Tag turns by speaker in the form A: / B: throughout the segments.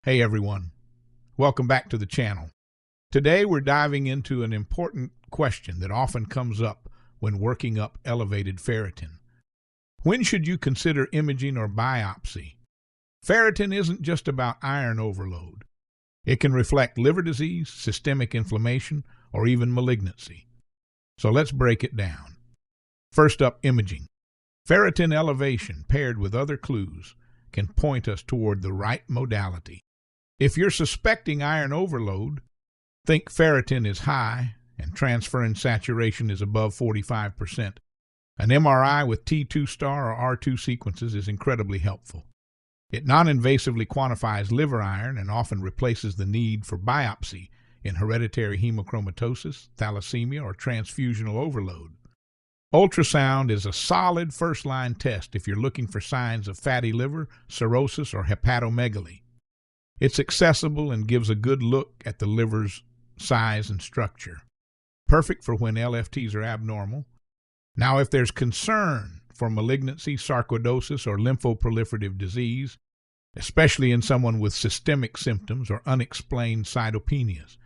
A: Hey everyone, welcome back to the channel. Today we're diving into an important question that often comes up when working up elevated ferritin. When should you consider imaging or biopsy? Ferritin isn't just about iron overload. It can reflect liver disease, systemic inflammation, or even malignancy. So let's break it down. First up, imaging. Ferritin elevation paired with other clues can point us toward the right modality. If you're suspecting iron overload, think ferritin is high and transferrin saturation is above 45%. An MRI with T2 star or R2 sequences is incredibly helpful. It non-invasively quantifies liver iron and often replaces the need for biopsy in hereditary hemochromatosis, thalassemia, or transfusional overload. Ultrasound is a solid first-line test if you're looking for signs of fatty liver, cirrhosis, or hepatomegaly. It's accessible and gives a good look at the liver's size and structure. Perfect for when LFTs are abnormal. Now, if there's concern for malignancy, sarcoidosis, or lymphoproliferative disease, especially in someone with systemic symptoms or unexplained cytopenias,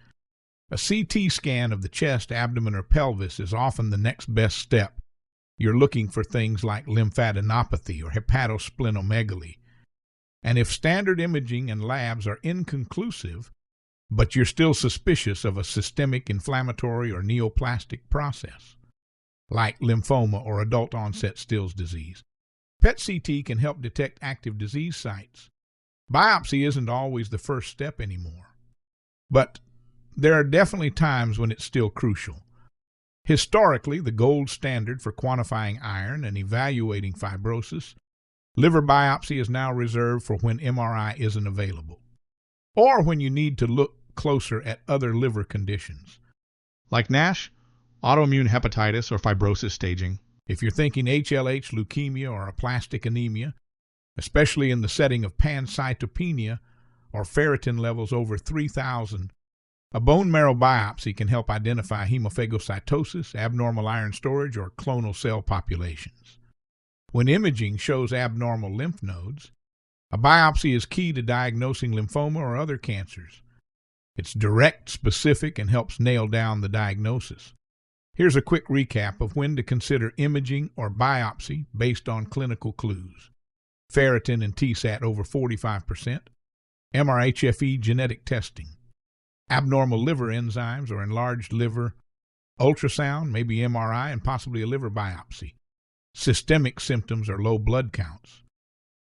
A: a CT scan of the chest, abdomen, or pelvis is often the next best step. You're looking for things like lymphadenopathy or hepatosplenomegaly. And if standard imaging and labs are inconclusive, but you're still suspicious of a systemic inflammatory or neoplastic process, like lymphoma or adult-onset Still's disease, PET-CT can help detect active disease sites. Biopsy isn't always the first step anymore, but there are definitely times when it's still crucial. Historically, the gold standard for quantifying iron and evaluating fibrosis, liver biopsy is now reserved for when MRI isn't available, or when you need to look closer at other liver conditions,
B: like NASH, autoimmune hepatitis, or fibrosis staging.
A: If you're thinking HLH, leukemia, or aplastic anemia, especially in the setting of pancytopenia or ferritin levels over 3,000, a bone marrow biopsy can help identify hemophagocytosis, abnormal iron storage, or clonal cell populations. When imaging shows abnormal lymph nodes, a biopsy is key to diagnosing lymphoma or other cancers. It's direct, specific, and helps nail down the diagnosis. Here's a quick recap of when to consider imaging or biopsy based on clinical clues. Ferritin and TSAT over 45%, MRHFE genetic testing, abnormal liver enzymes or enlarged liver, ultrasound, maybe MRI, and possibly a liver biopsy. Systemic symptoms or low blood counts,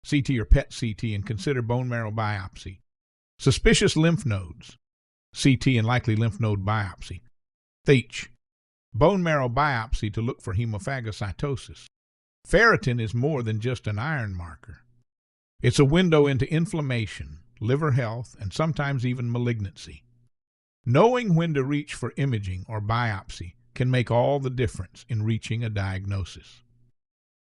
A: CT or PET-CT, and consider bone marrow biopsy. Suspicious lymph nodes, CT and likely lymph node biopsy. TeachMeDicine, bone marrow biopsy to look for hemophagocytosis. Ferritin is more than just an iron marker. It's a window into inflammation, liver health, and sometimes even malignancy. Knowing when to reach for imaging or biopsy can make all the difference in reaching a diagnosis.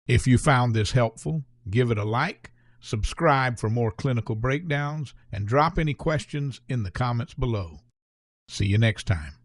A: If you found this helpful, give it a like, subscribe for more clinical breakdowns, and drop any questions in the comments below. See you next time.